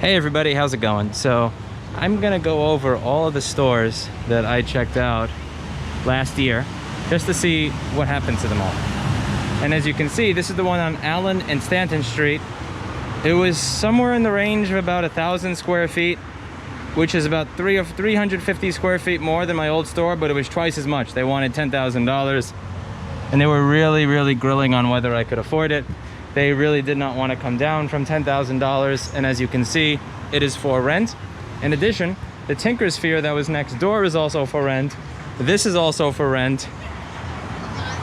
Hey everybody, how's it going? So I'm gonna go over all of the stores that I checked out last year just to see what happened to them all. And as you can see, this is the one on Allen and Stanton Street. It was somewhere in the range of about 1,000 square feet, which is about 350 square feet more than my old store, but it was twice as much. They wanted $10,000 and they were really grilling on whether I could afford it. They really did not want to come down from $10,000, and as you can see, it is for rent. In addition, the Tinker Sphere that was next door is also for rent. This is also for rent.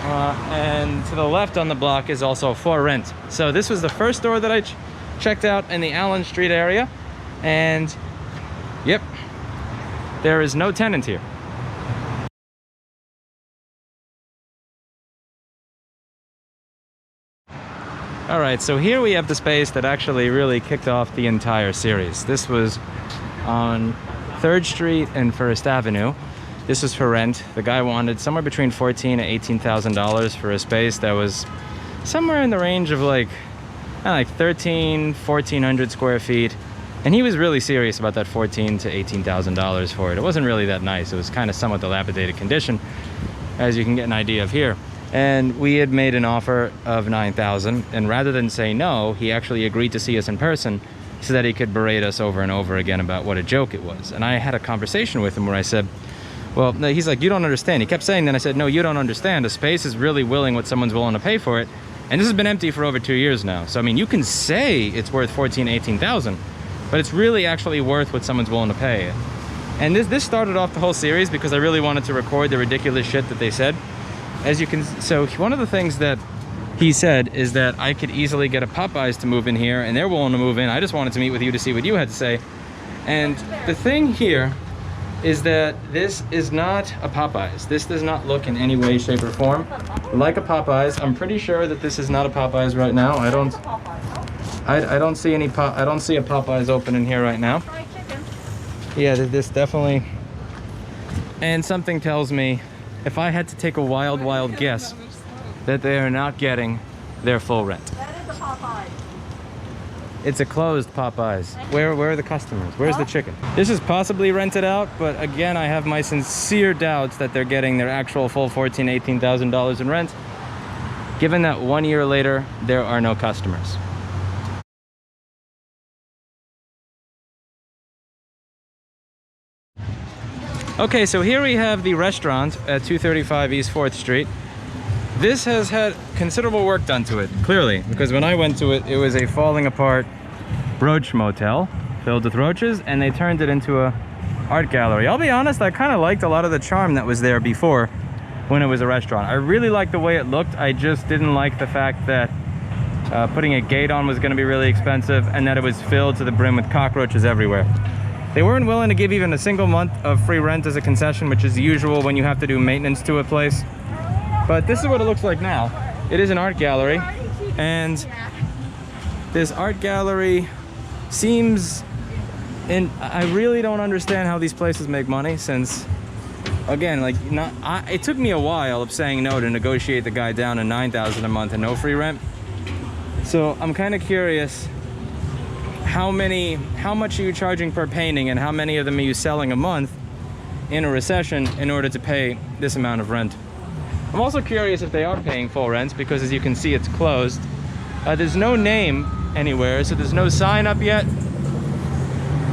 And to the left on the block is also for rent. So this was the first store that I checked out in the Allen Street area. And yep, there is no tenant here. All right, so here we have the space that actually really kicked off the entire series. This was on 3rd Street and 1st Avenue. This was for rent. The guy wanted somewhere between $14,000 and $18,000 for a space that was somewhere in the range of like 1,400 square feet. And he was really serious about that $14,000 to $18,000 for it. It wasn't really that nice. It was kind of somewhat dilapidated condition, as you can get an idea of here. And we had made an offer of $9,000, and rather than say no, he actually agreed to see us in person so that he could berate us over and over again about what a joke it was. And I had a conversation with him where I said, well, he's like, you don't understand. He kept saying that. I said, no, you don't understand. A space is really willing what someone's willing to pay for it. And this has been empty for over 2 years now. So, I mean, you can say it's worth $14,000, $18,000, but it's really actually worth what someone's willing to pay. And this started off the whole series because I really wanted to record the ridiculous shit that they said. As you can, so one of the things that he said is that I could easily get a Popeyes to move in here, and they're willing to move in. I just wanted to meet with you to see what you had to say. And the thing here is that this is not a Popeyes. This does not look in any way, shape, or form like a Popeyes. I'm pretty sure that this is not a Popeyes right now. I don't see any I don't see a Popeyes open in here right now. Yeah, this definitely. And something tells me, if I had to take a wild guess, that they are not getting their full rent. That is a Popeye. It's a closed Popeyes. Where are the customers? Where's the chicken? This is possibly rented out, but again, I have my sincere doubts that they're getting their actual full $14,000, $18,000 in rent, given that 1 year later, there are no customers. Okay, so here we have the restaurant at 235 East 4th Street. This has had considerable work done to it, clearly, because when I went to it, it was a falling apart roach motel filled with roaches, and they turned it into a art gallery. I'll be honest, I kind of liked a lot of the charm that was there before when it was a restaurant. I really liked the way it looked. I just didn't like the fact that putting a gate on was going to be really expensive, and that it was filled to the brim with cockroaches everywhere. They weren't willing to give even a single month of free rent as a concession, which is usual when you have to do maintenance to a place. But this is what it looks like now. It is an art gallery, and this art gallery seems, and I really don't understand how these places make money, since, again, like, it took me a while of saying no to negotiate the guy down to $9,000 a month and no free rent. So I'm kind of curious, how much are you charging per painting, and how many of them are you selling a month in a recession in order to pay this amount of rent? I'm also curious if they are paying full rent, because as you can see, it's closed. There's no name anywhere, so there's no sign up yet.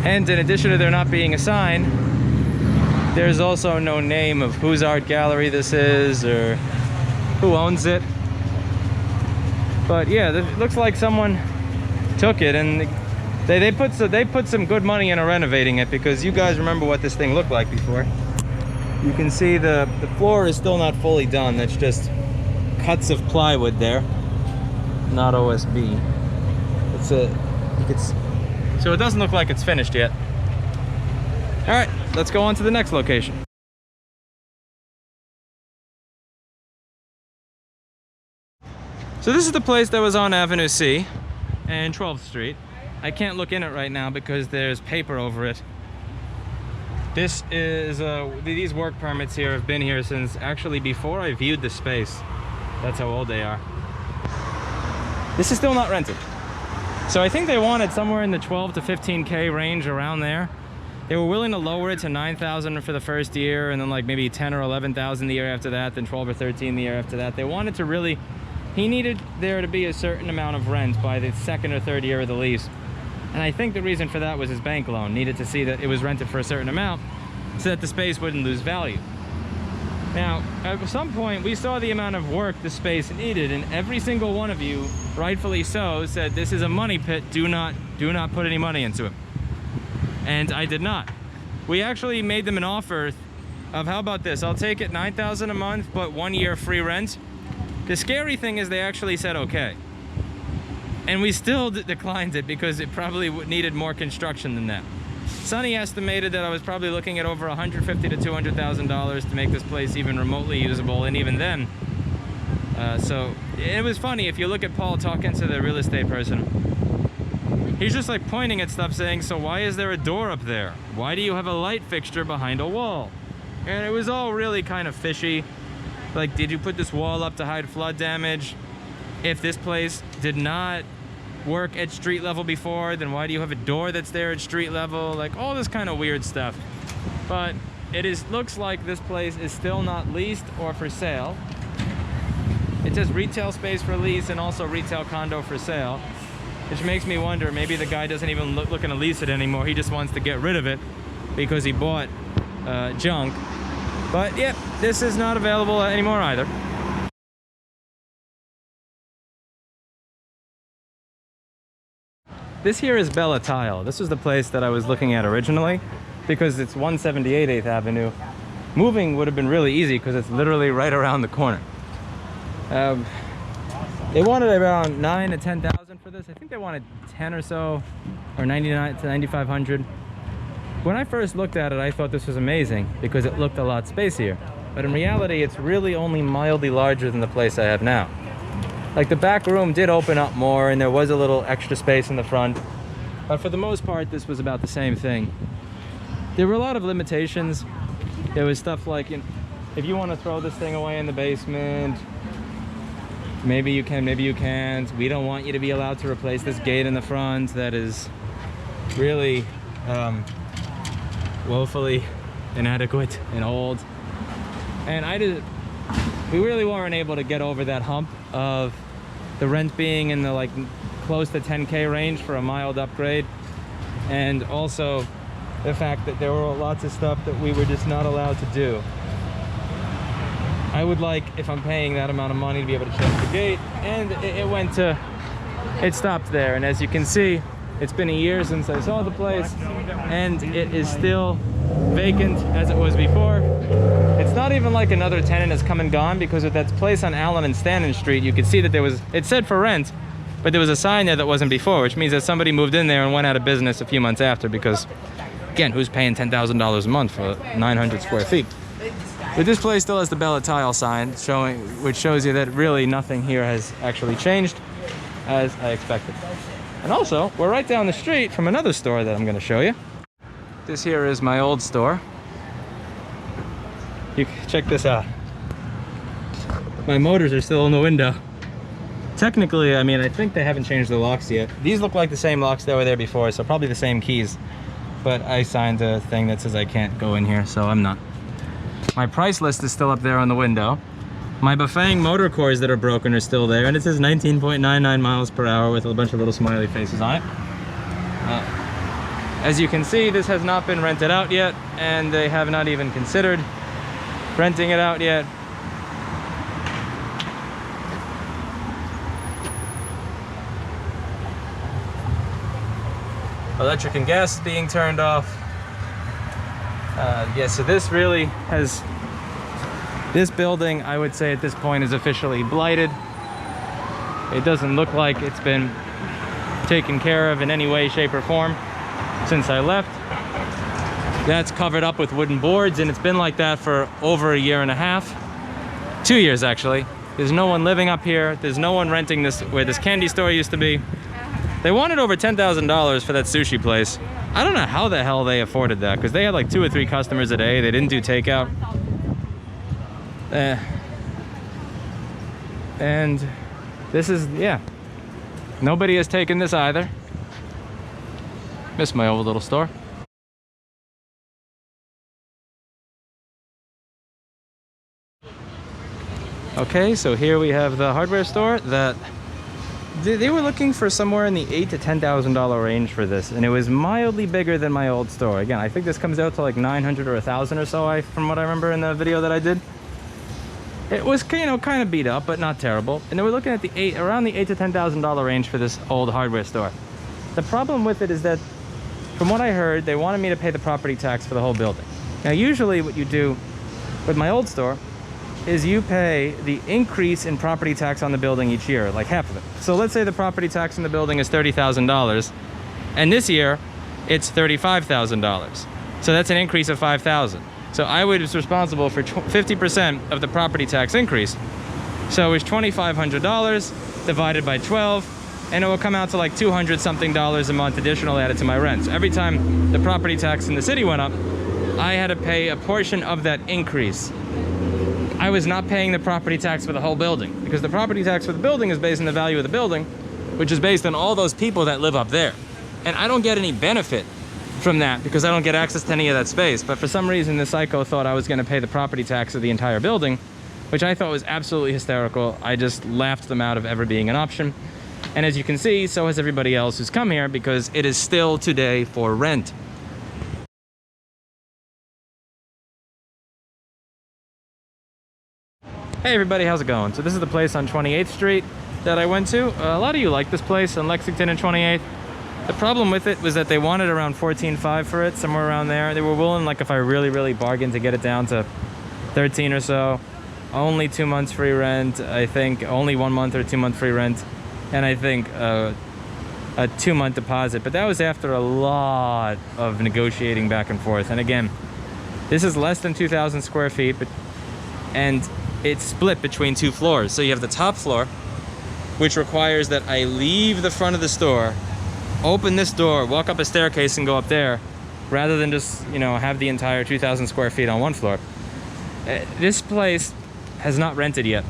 And in addition to there not being a sign, there's also no name of whose art gallery this is or who owns it. But yeah, it looks like someone took it, and they put some good money into renovating it, because you guys remember what this thing looked like before. You can see the floor is still not fully done. That's just cuts of plywood there, not OSB. So it doesn't look like it's finished yet. All right, let's go on to the next location. So this is the place that was on Avenue C and 12th Street. I can't look in it right now because there's paper over it. This is, these work permits here have been here since actually before I viewed the space. That's how old they are. This is still not rented. So I think they wanted somewhere in the 12 to 15K range, around there. They were willing to lower it to 9,000 for the first year, and then like maybe 10 or 11,000 the year after that, then 12 or 13 the year after that. They wanted to really, he needed there to be a certain amount of rent by the second or third year of the lease. And I think the reason for that was his bank loan needed to see that it was rented for a certain amount so that the space wouldn't lose value. Now, at some point, we saw the amount of work the space needed, and every single one of you, rightfully so, said this is a money pit, do not put any money into it. And I did not. We actually made them an offer of, how about this, I'll take it 9,000 a month, but 1 year free rent. The scary thing is they actually said okay. And we still declined it because it probably needed more construction than that. Sonny estimated that I was probably looking at over $150,000 to $200,000 to make this place even remotely usable, and even then. So it was funny, if you look at Paul talking to the real estate person, he's just like pointing at stuff saying, so why is there a door up there? Why do you have a light fixture behind a wall? And it was all really kind of fishy. Like, did you put this wall up to hide flood damage? If this place did not work at street level before, then why do you have a door that's there at street level? Like, all this kind of weird stuff. But looks like this place is still not leased or for sale. It says retail space for lease and also retail condo for sale, which makes me wonder, maybe the guy doesn't even looking to lease it anymore. He just wants to get rid of it because he bought junk. But yeah, this is not available anymore either. This here is Bella Tile. This was the place that I was looking at originally because it's 178 8th Avenue. Moving would have been really easy because it's literally right around the corner. They wanted around 9,000 to 10,000 for this. I think they wanted 10 or so, or 99 to 9,500. When I first looked at it, I thought this was amazing because it looked a lot spacier. But in reality, it's really only mildly larger than the place I have now. Like, the back room did open up more and there was a little extra space in the front. But for the most part, this was about the same thing. There were a lot of limitations. There was stuff like, you know, if you want to throw this thing away in the basement, maybe you can, maybe you can't. We don't want you to be allowed to replace this gate in the front that is really woefully inadequate and old. And we really weren't able to get over that hump of the rent being in the like close to 10K range for a mild upgrade, and also the fact that there were lots of stuff that we were just not allowed to do. I would like, if I'm paying that amount of money, to be able to change the gate, and it stopped there. And as you can see, it's been a year since I saw the place and it is still vacant as it was before. It's not even like another tenant has come and gone, because with that place on Allen and Stanton Street, you could see that it said for rent, but there was a sign there that wasn't before, which means that somebody moved in there and went out of business a few months after, because again, who's paying $10,000 a month for 900 square feet? But this place still has the Bella Tile sign, which shows you that really nothing here has actually changed as I expected. And also, we're right down the street from another store that I'm going to show you. This here is my old store. You check this out. My motors are still in the window. Technically, I mean, I think they haven't changed the locks yet. These look like the same locks that were there before, so probably the same keys. But I signed a thing that says I can't go in here, so I'm not. My price list is still up there on the window. My Bafang motor cores that are broken are still there, and it says 19.99 miles per hour with a bunch of little smiley faces on it. As you can see, this has not been rented out yet, and they have not even considered renting it out yet. Electric and gas is being turned off. Yeah, so this really has... This building, I would say at this point, is officially blighted. It doesn't look like it's been taken care of in any way, shape, or form since I left. That's covered up with wooden boards, and it's been like that for over a year and a half. 2 years, actually. There's no one living up here. There's no one renting this, where this candy store used to be. They wanted over $10,000 for that sushi place. I don't know how the hell they afforded that, because they had like 2 or 3 customers a day. They didn't do takeout. And this is, yeah. Nobody has taken this either. Miss my old little store. Okay, so here we have the hardware store that they were looking for somewhere in the $8,000 to $10,000 range for this, and it was mildly bigger than my old store. Again, I think this comes out to like 900 or 1,000 or so, from what I remember in the video that I did. It was, you know, kind of beat up, but not terrible. And they were looking at around the $8,000 to $10,000 range for this old hardware store. The problem with it is that, from what I heard, they wanted me to pay the property tax for the whole building. Now, usually what you do with my old store is you pay the increase in property tax on the building each year, like half of it. So let's say the property tax in the building is $30,000, and this year it's $35,000. So that's an increase of $5,000. So I was responsible for 50% of the property tax increase. So it was $2,500 divided by 12, and it will come out to like $200 something a month additional added to my rent. So every time the property tax in the city went up, I had to pay a portion of that increase. I was not paying the property tax for the whole building, because the property tax for the building is based on the value of the building, which is based on all those people that live up there. And I don't get any benefit from that because I don't get access to any of that space. But for some reason, the psycho thought I was going to pay the property tax of the entire building, which I thought was absolutely hysterical. I just laughed them out of ever being an option. And as you can see, so has everybody else who's come here, because it is still today for rent. Hey everybody, how's it going? So this is the place on 28th Street that I went to. A lot of you like this place on Lexington and 28th. The problem with it was that they wanted around $14,500 for it, somewhere around there. They were willing, like if I really bargained, to get it down to 13 or so. Only 2 months free rent, I think. Only 1 month or 2 month free rent. And I think a 2-month deposit. But that was after a lot of negotiating back and forth. And again, this is less than 2,000 square feet, and it's split between 2 floors. So you have the top floor, which requires that I leave the front of the store, open this door, walk up a staircase and go up there, rather than just, you know, have the entire 2,000 square feet on one floor. This place has not rented yet.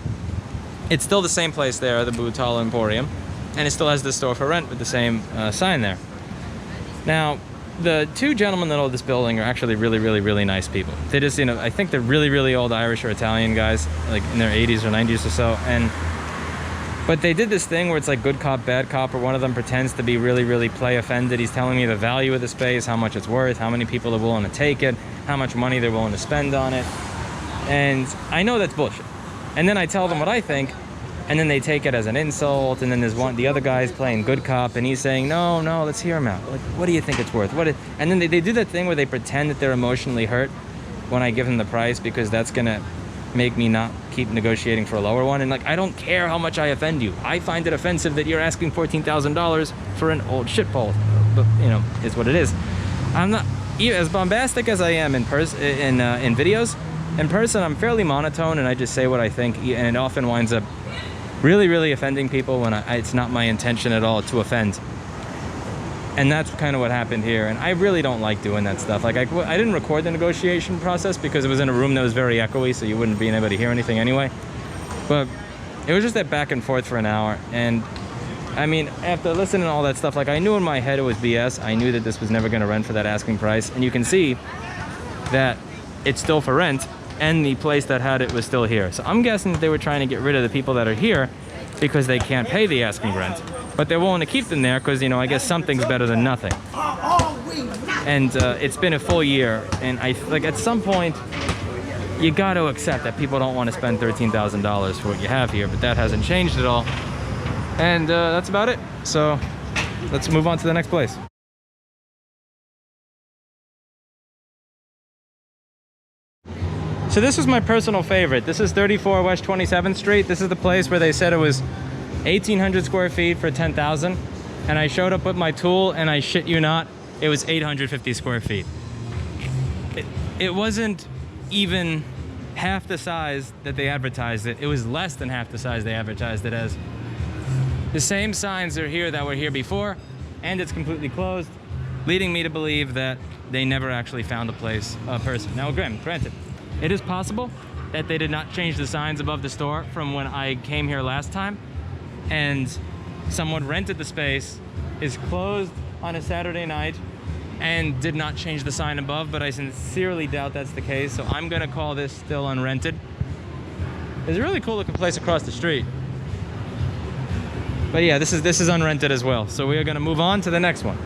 It's still the same place there, the Boutal Emporium, and it still has the store for rent with the same sign there. Now, the 2 gentlemen that own this building are actually really nice people. They just, you know, I think they're really old Irish or Italian guys, like in their 80s or 90s or so. But they did this thing where it's like good cop, bad cop, or one of them pretends to be really play offended. He's telling me the value of the space, how much it's worth, how many people are willing to take it, how much money they're willing to spend on it. And I know that's bullshit. And then I tell them what I think, and then they take it as an insult. And then there's the other guy's playing good cop, and he's saying, no, let's hear him out. Like, what do you think it's worth? And then they do that thing where they pretend that they're emotionally hurt when I give them the price, because that's gonna make me not keep negotiating for a lower one. And like, I don't care how much I offend you. I find it offensive that you're asking $14,000 for an old shitpole. But you know, it's what it is. I'm not as bombastic as I am in videos. In person, I'm fairly monotone, and I just say what I think, and it often winds up really offending people when it's not my intention at all to offend. And that's kind of what happened here. And I really don't like doing that stuff. Like, I didn't record the negotiation process because it was in a room that was very echoey, so you wouldn't be able to hear anything anyway. But it was just that back and forth for an hour. And I mean, after listening to all that stuff, like, I knew in my head it was BS. I knew that this was never going to rent for that asking price. And you can see that it's still for rent, and the place that had it was still here. So I'm guessing that they were trying to get rid of the people that are here because they can't pay the asking rent. But they're willing to keep them there because, you know, I guess something's better than nothing. And it's been a full year, and like at some point, you got to accept that people don't want to spend $13,000 for what you have here, but that hasn't changed at all. And that's about it. So let's move on to the next place. So this was my personal favorite. This is 34 West 27th Street. This is the place where they said it was 1,800 square feet for 10,000. And I showed up with my tool, and I shit you not, it was 850 square feet. It wasn't even half the size that they advertised it. It was less than half the size they advertised it as. The same signs are here that were here before, and it's completely closed, leading me to believe that they never actually found a person. Now, granted, it is possible that they did not change the signs above the store from when I came here last time, and someone rented the space, is closed on a Saturday night, and did not change the sign above, but I sincerely doubt that's the case, so I'm gonna call this still unrented. There's a really cool looking place across the street. But yeah, this is unrented as well, so we are gonna move on to the next one.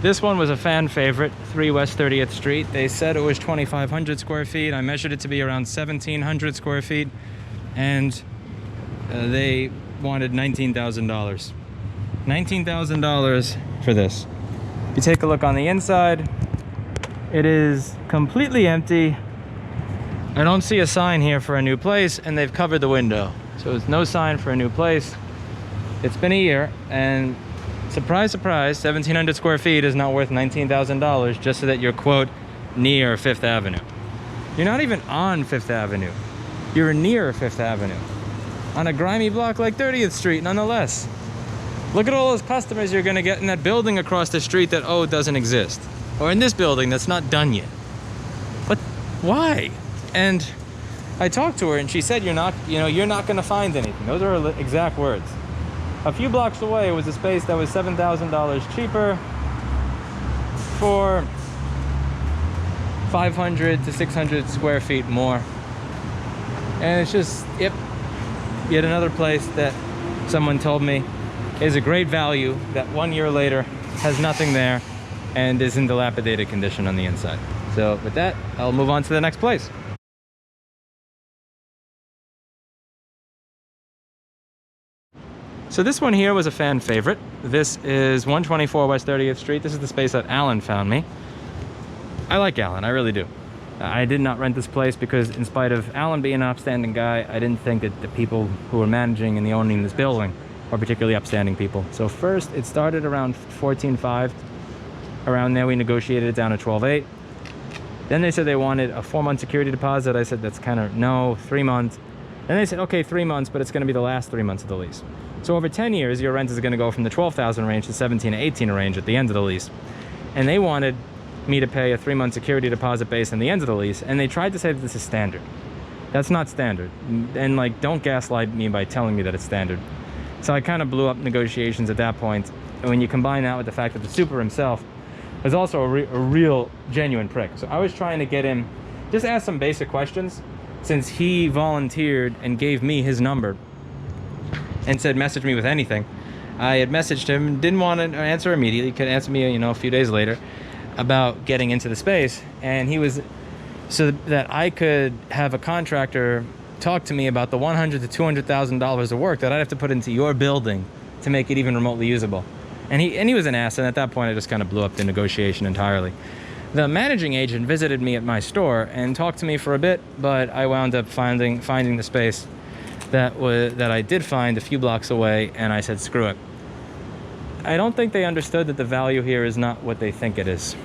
This one was a fan favorite, 3 West 30th Street. They said it was 2,500 square feet. I measured it to be around 1,700 square feet, and they wanted $19,000. $19,000 for this. If you take a look on the inside, it is completely empty. I don't see a sign here for a new place, and they've covered the window. So there's no sign for a new place. It's been a year, and surprise, surprise, 1,700 square feet is not worth $19,000 just so that you're, quote, near Fifth Avenue. You're not even on Fifth Avenue. You're near Fifth Avenue. On a grimy block like 30th Street, nonetheless. Look at all those customers you're gonna get in that building across the street that, oh, doesn't exist. Or in this building that's not done yet. But why? And I talked to her and she said, you're not gonna find anything. Those are her exact words. A few blocks away was a space that was $7,000 cheaper for 500 to 600 square feet more. And it's just, yep, yet another place that someone told me is a great value that 1 year later has nothing there and is in dilapidated condition on the inside. So with that, I'll move on to the next place. So this one here was a fan favorite. This is 124 West 30th Street. This is the space that Alan found me. I like Alan, I really do. I did not rent this place because in spite of Alan being an upstanding guy, I didn't think that the people who were managing and the owning this building are particularly upstanding people. So first, it started around 14.5. Around there, we negotiated it down to 12.8. Then they said they wanted a 4-month security deposit. I said, that's kind of, no, 3 months. Then they said, okay, 3 months, but it's gonna be the last 3 months of the lease. So over 10 years, your rent is gonna go from the 12,000 range to 17 to 18 range at the end of the lease. And they wanted me to pay a 3-month security deposit based on the end of the lease, and they tried to say that this is standard. That's not standard. And like, don't gaslight me by telling me that it's standard. So I kind of blew up negotiations at that point. And when you combine that with the fact that the super himself was also a real genuine prick. So I was trying to get him, just ask some basic questions, since he volunteered and gave me his number and said message me with anything. I had messaged him, didn't want to answer immediately, could answer me, a few days later about getting into the space. And he was, so that I could have a contractor talk to me about the $100,000 to $200,000 of work that I'd have to put into your building to make it even remotely usable. And he was an ass, and at that point I just kind of blew up the negotiation entirely. The managing agent visited me at my store and talked to me for a bit, but I wound up finding the space that I did find a few blocks away, and I said, screw it. I don't think they understood that the value here is not what they think it is.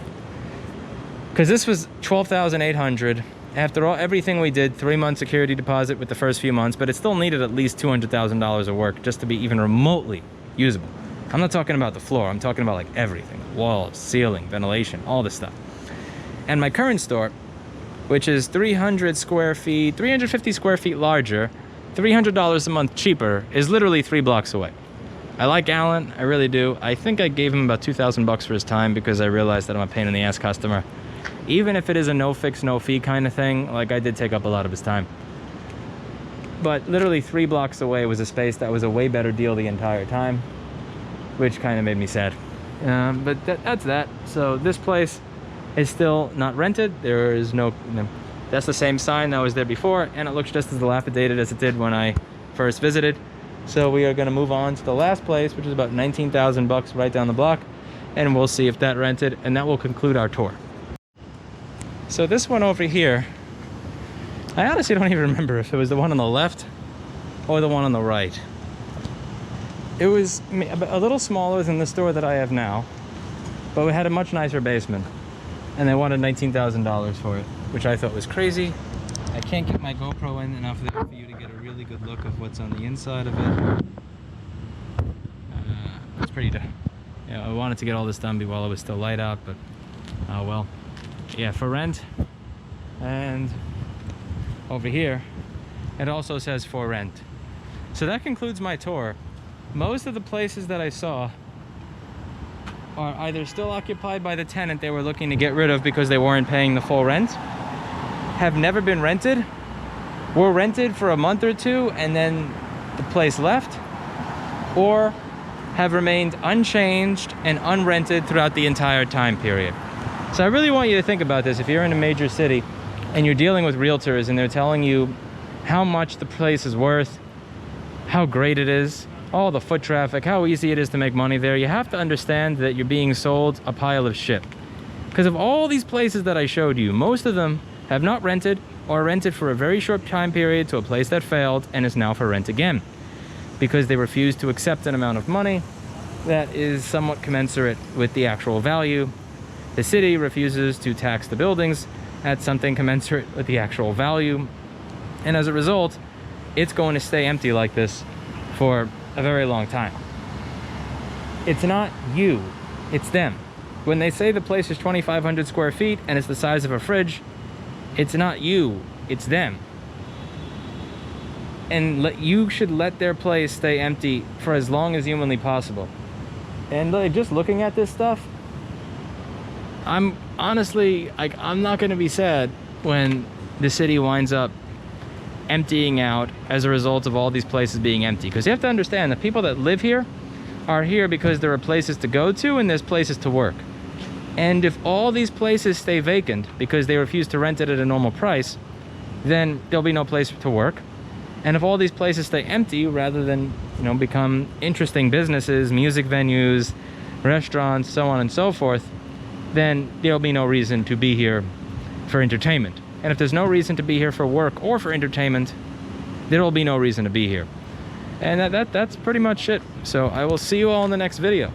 Because this was $12,800. After everything we did, 3-month security deposit with the first few months, but it still needed at least $200,000 of work just to be even remotely usable. I'm not talking about the floor, I'm talking about like everything. Walls, ceiling, ventilation, all this stuff. And my current store, which is 300 square feet, 350 square feet larger, $300 a month cheaper, is literally 3 blocks away. I like Alan, I really do. I think I gave him about 2,000 bucks for his time because I realized that I'm a pain in the ass customer. Even if it is a no fix, no fee kind of thing, like I did take up a lot of his time. But literally 3 blocks away was a space that was a way better deal the entire time, which kind of made me sad. But that's that. So this place is still not rented. There is no, that's the same sign that was there before, and it looks just as dilapidated as it did when I first visited. So we are gonna move on to the last place, which is about 19,000 bucks right down the block, and we'll see if that rented, and that will conclude our tour. So this one over here, I honestly don't even remember if it was the one on the left or the one on the right. It was a little smaller than the store that I have now, but we had a much nicer basement, and they wanted $19,000 for it, which I thought was crazy. I can't get my GoPro in enough there for you to get a really good look of what's on the inside of it. It's pretty done. Yeah, I wanted to get all this done while it was still light out, but oh well. Yeah, for rent, and over here, it also says for rent. So that concludes my tour. Most of the places that I saw are either still occupied by the tenant they were looking to get rid of because they weren't paying the full rent, have never been rented, were rented for a month or two and then the place left, or have remained unchanged and unrented throughout the entire time period. So I really want you to think about this. If you're in a major city and you're dealing with realtors and they're telling you how much the place is worth, how great it is, all the foot traffic, how easy it is to make money there, you have to understand that you're being sold a pile of shit. Because of all these places that I showed you, most of them have not rented or rented for a very short time period to a place that failed and is now for rent again, because they refuse to accept an amount of money that is somewhat commensurate with the actual value. The city refuses to tax the buildings at something commensurate with the actual value. And as a result, it's going to stay empty like this for a very long time. It's not you, it's them. When they say the place is 2,500 square feet and it's the size of a fridge, it's not you, it's them. And you should let their place stay empty for as long as humanly possible. And just looking at this stuff, I'm honestly, I'm not gonna be sad when the city winds up emptying out as a result of all these places being empty. Because you have to understand, the people that live here are here because there are places to go to and there's places to work. And if all these places stay vacant because they refuse to rent it at a normal price, then there'll be no place to work. And if all these places stay empty rather than, you know, become interesting businesses, music venues, restaurants, so on and so forth, then there'll be no reason to be here for entertainment. And if there's no reason to be here for work or for entertainment, there will be no reason to be here. And that's pretty much it. So I will see you all in the next video.